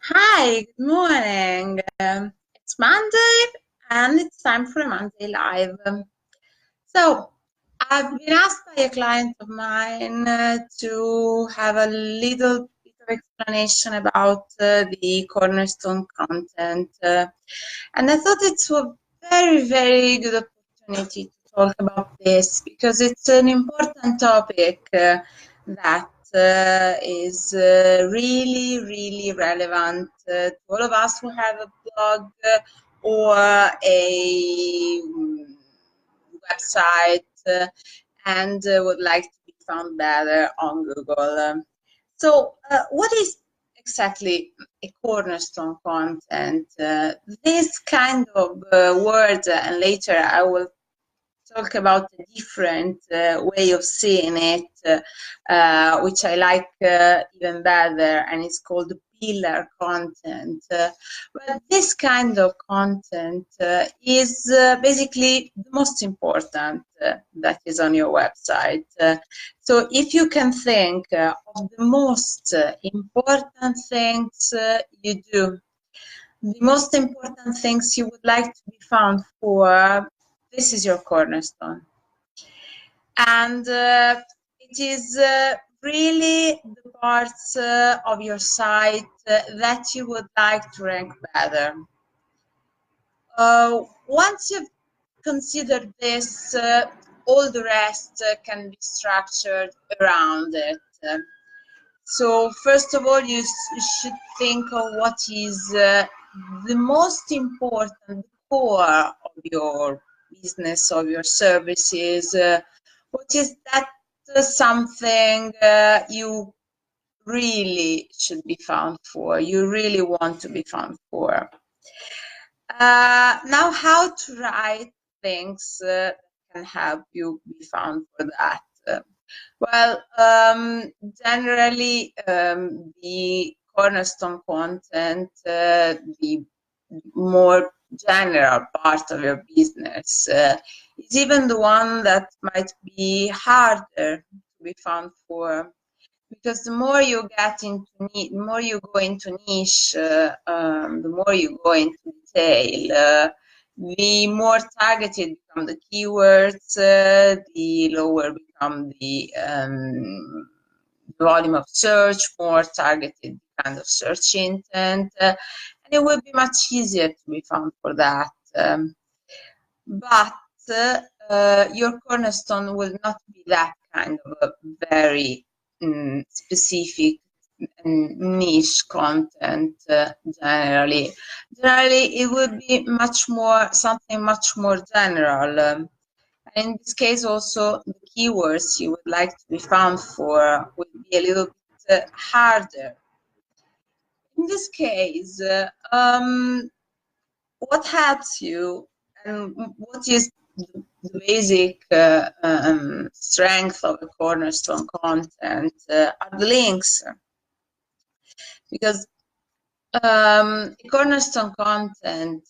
Hi, good morning. It's Monday and it's time for a Monday Live. So, I've been asked by a client of mine to have a little bit of explanation about the Cornerstone content. And I thought it's a very, very good opportunity to talk about this because it's an important topic that is really, really relevant to all of us who have a blog or a website and would like to be found better on Google. So, what is exactly a cornerstone content? This kind of word, and later I will talk about a different way of seeing it, which I like even better, and it's called pillar content. But this kind of content is basically the most important that is on your website. So if you can think of the most important things you do, the most important things you would like to be found for, this is your cornerstone. And it is really the parts of your site that you would like to rank better. Once you've considered this, all the rest can be structured around it. So first of all, you should think of what is the most important core of your business, of your services. What is that something you really should be found for, you really want to be found for. Now, how to write things that can help you be found for that. Well, generally, the cornerstone content, the more general part of your business, is even the one that might be harder to be found for, because the more you get into the more you go into niche, the more you go into detail, the more targeted become the keywords, the lower become the volume of search, more targeted kind of search intent, and it will be much easier to be found for that. But your cornerstone will not be that kind of a very specific niche content generally. Generally, it would be something much more general. And in this case, also the keywords you would like to be found for would be a little bit harder. In this case, what helps you and what is the basic strength of the cornerstone content are the links, because cornerstone content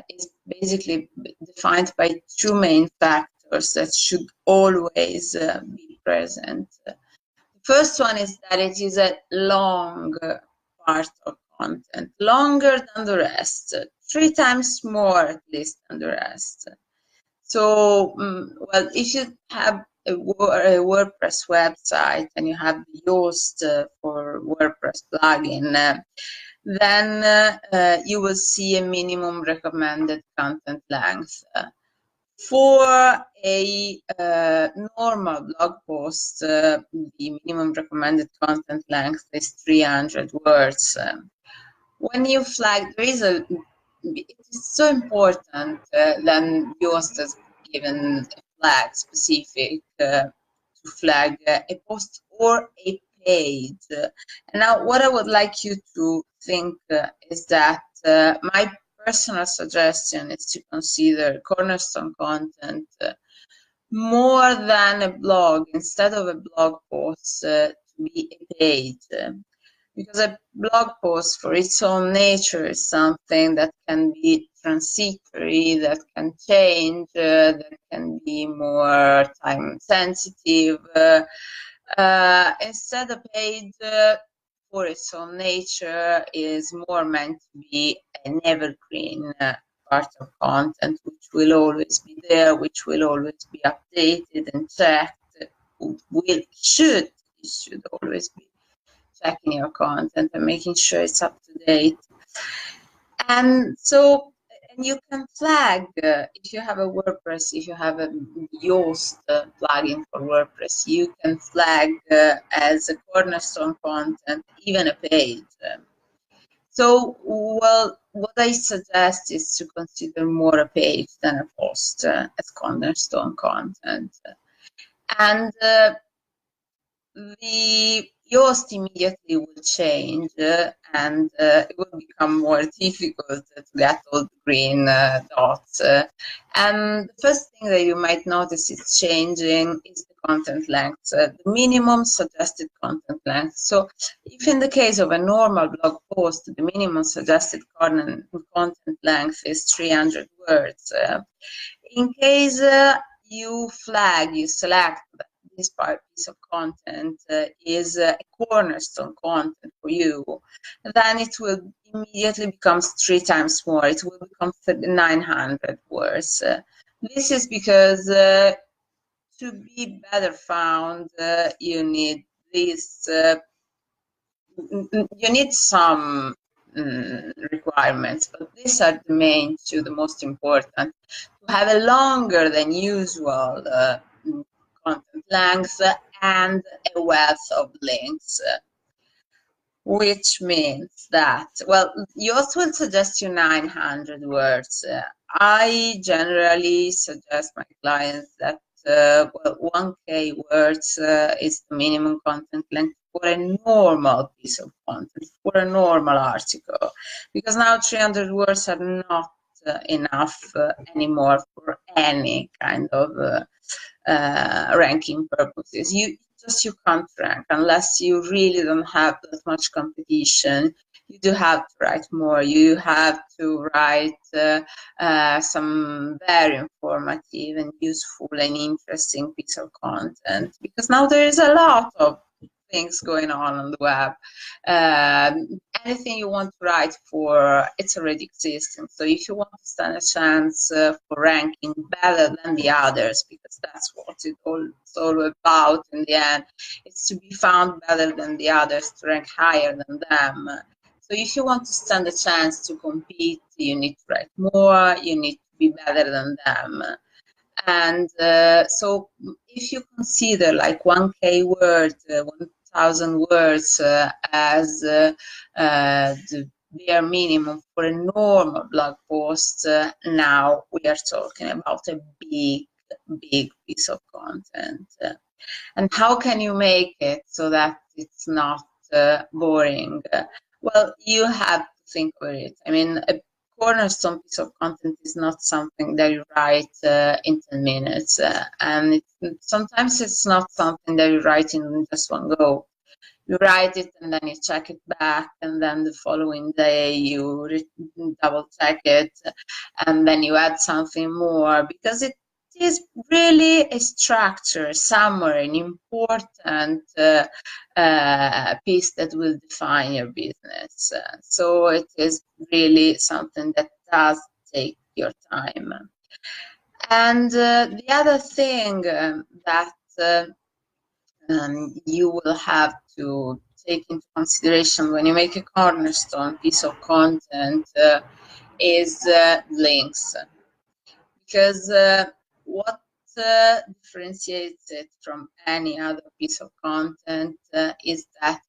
is basically defined by two main factors that should always be present. The first one is that it is a long part of content, longer than the rest, 3 times more at least than the rest. So, well, if you have a WordPress website and you have the Yoast for WordPress plugin, then you will see a minimum recommended content length. For a normal blog post, the minimum recommended content length is 300 words. When you flag, it is so important then Yoast has given a flag specific to flag a post or a page. And now what I would like you to think is that my personal suggestion is to consider cornerstone content more than a blog, instead of a blog post, to be a page. Because a blog post for its own nature is something that can be transitory, that can change, that can be more time sensitive. Instead, a page for its own nature, is more meant to be an evergreen part of content, which will always be there, which will always be updated and checked. You should always be checking your content and making sure it's up to date. And so, and you can flag if you have a WordPress, if you have a Yoast plugin for WordPress, you can flag as a Cornerstone content, even a page. So, well, what I suggest is to consider more a page than a post as Cornerstone content. And the Yoast immediately will change and it will become more difficult to get all the green dots. And the first thing that you might notice is changing is the content length, the minimum suggested content length. So if in the case of a normal blog post, the minimum suggested content length is 300 words, in case you select that this piece of content is a cornerstone content for you, then it will immediately become 3 times more. It will become 900 words. This is because to be better found, you need this. You need some requirements, but these are the main two, the most important. To have a longer than usual content length and a wealth of links, which means that, well, Yoast will suggest you 900 words. I generally suggest my clients that well, 1K words is the minimum content length for a normal piece of content, for a normal article, because now 300 words are not enough anymore for any kind of ranking purposes. You can't rank unless you really don't have that much competition. You do have to write more. You have to write some very informative and useful and interesting piece of content, because now there is a lot of things going on the web. Anything you want to write for, it's already existing. So if you want to stand a chance for ranking better than the others, because that's what it's all about in the end, it's to be found better than the others, to rank higher than them. So if you want to stand a chance to compete, you need to write more, you need to be better than them. And so if you consider like 1K word, 1,000 words as the bare minimum for a normal blog post, now we are talking about a big piece of content. And how can you make it so that it's not boring? Well, you have to think about it. I mean, a cornerstone piece of content is not something that you write in 10 minutes. And sometimes it's not something that you write in just one go. You write it and then you check it back, and then the following day you double check it, and then you add something more, because it is really a structure, summary, an important piece that will define your business. So it is really something that does take your time. And the other thing that you will have to take into consideration when you make a cornerstone piece of content is links, because what differentiates it from any other piece of content is that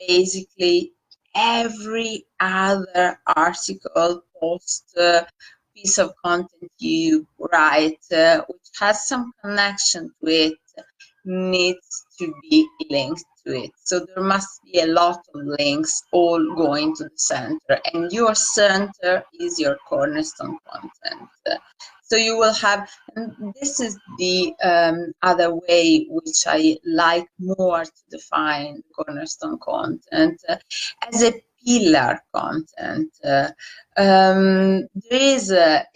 basically every other article, post, piece of content you write which has some connection to it needs to be linked to it. So there must be a lot of links all going to the center, and your center is your cornerstone content. So you will have, and this is the other way which I like more to define cornerstone content, as a pillar content. There is a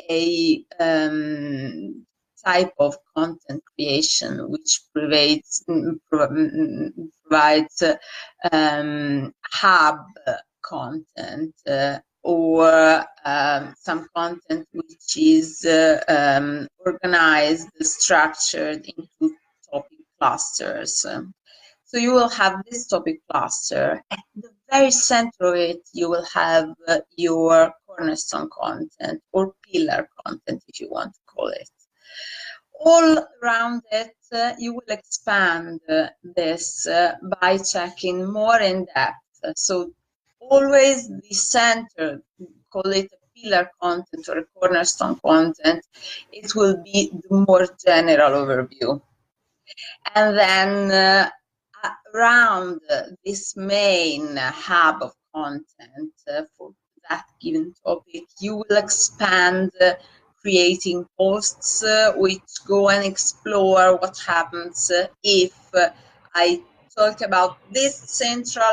type of content creation which provides hub content or some content which is organized, structured into topic clusters. So you will have this topic cluster. At the very center of it, you will have your cornerstone content or pillar content, if you want to call it. All around it, you will expand this by checking more in depth. So always the center, call it a pillar content or a cornerstone content, it will be the more general overview. And then around this main hub of content for that given topic, you will expand creating posts which go and explore what happens if I talk about this central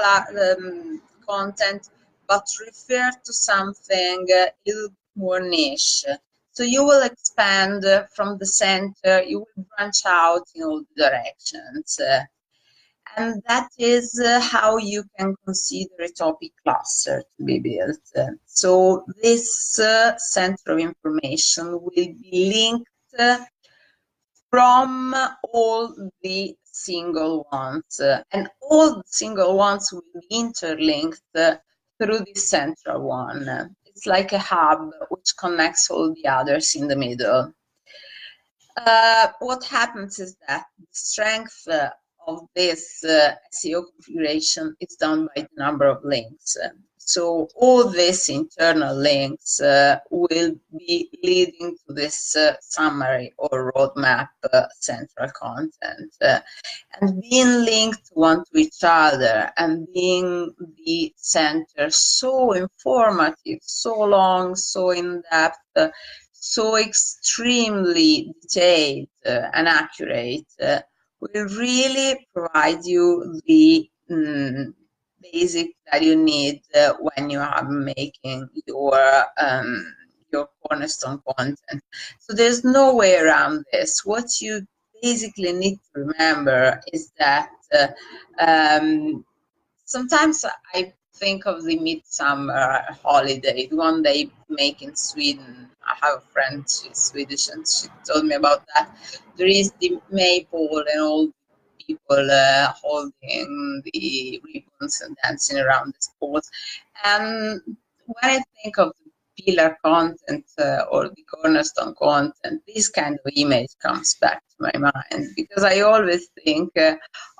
content but refer to something a little more niche. So you will expand from the center, you will branch out in all directions. And that is how you can consider a topic cluster to be built. So this center of information will be linked from all the single ones, and all the single ones will be interlinked through this central one. It's like a hub which connects all the others in the middle. What happens is that the strength of this SEO configuration is done by the number of links. So all these internal links will be leading to this summary or roadmap central content. And being linked one to each other and being the center so informative, so long, so in-depth, so extremely detailed and accurate will really provide you the basic that you need when you are making your cornerstone content. So there's no way around this. What you basically need to remember is that sometimes I think of the midsummer holiday, the one they make in Sweden. I have a friend, she's Swedish, and she told me about that. There is the maypole and all people holding the ribbons and dancing around this pole. And when I think of the pillar content or the cornerstone content, this kind of image comes back to my mind, because I always think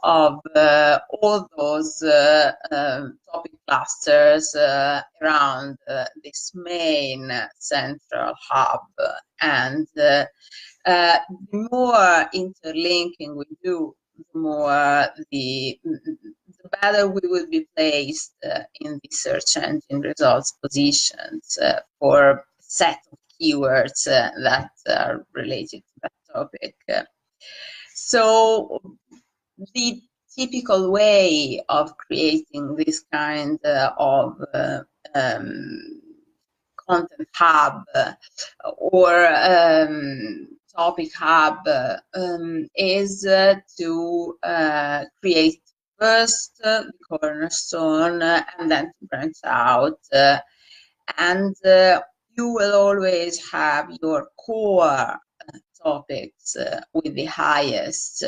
of all those topic clusters around this main central hub. And the more interlinking we do, the more the better we will be placed in the search engine results positions for a set of keywords that are related to that topic. So the typical way of creating this kind of content hub or topic hub is to create first the cornerstone and then to branch out. And you will always have your core topics with the highest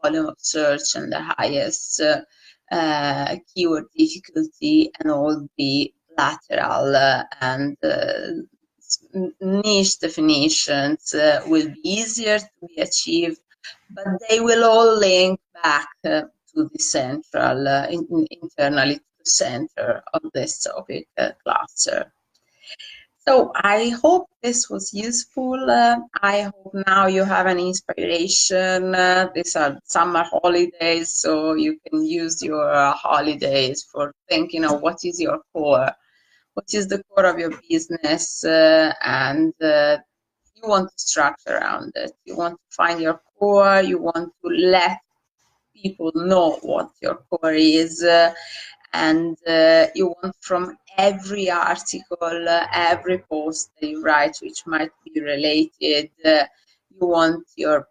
volume of search and the highest keyword difficulty, and all the lateral and niche definitions will be easier to be achieved, but they will all link back to the central, internally to the center of this topic cluster. So I hope this was useful. I hope now you have an inspiration. These are summer holidays, so you can use your holidays for thinking of what is your core. What is the core of your business, and you want to structure around it. You want to find your core, you want to let people know what your core is, and you want from every article, every post that you write which might be related, you want your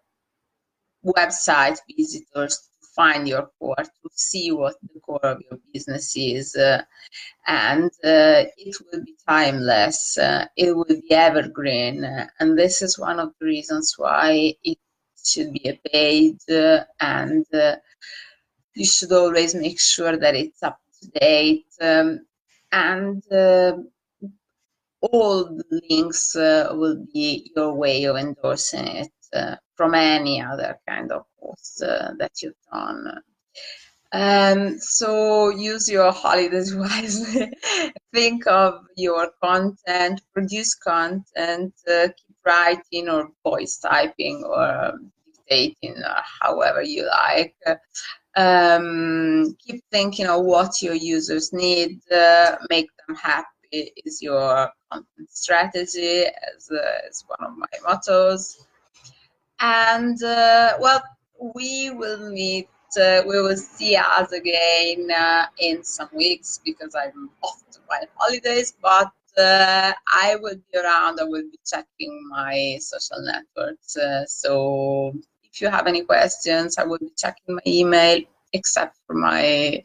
website visitors to find your core, to see what the core of your business is, and it will be timeless, it will be evergreen, and this is one of the reasons why it should be a paid, and you should always make sure that it's up to date, and all the links will be your way of endorsing it from any other kind of post that you've done. So use your holidays wisely. Think of your content, produce content, keep writing or voice typing or dictating, however you like. Keep thinking of what your users need, make them happy is your content strategy, as one of my mottos. And well, we will meet, we will see us again in some weeks because I'm off to my holidays, but I will be around. I will be checking my social networks. So if you have any questions, I will be checking my email, except for my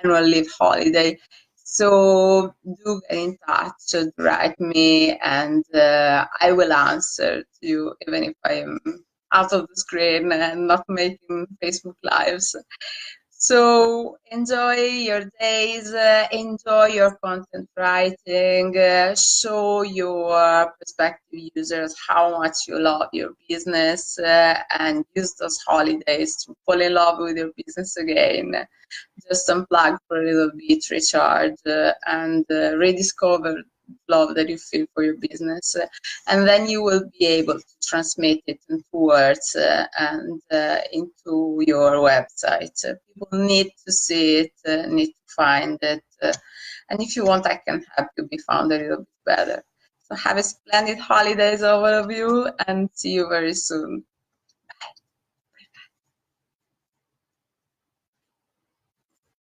annual leave holiday. So do get in touch, write me, and I will answer to you, even if I'm out of the screen and not making Facebook Lives. So enjoy your days, enjoy your content writing, show your prospective users how much you love your business, and use those holidays to fall in love with your business again. Just unplug for a little bit, recharge, and rediscover love that you feel for your business, and then you will be able to transmit it into words and into your website. People need to see it, need to find it, and if you want, I can help you be found a little bit better. So have a splendid holidays, all of you, and see you very soon.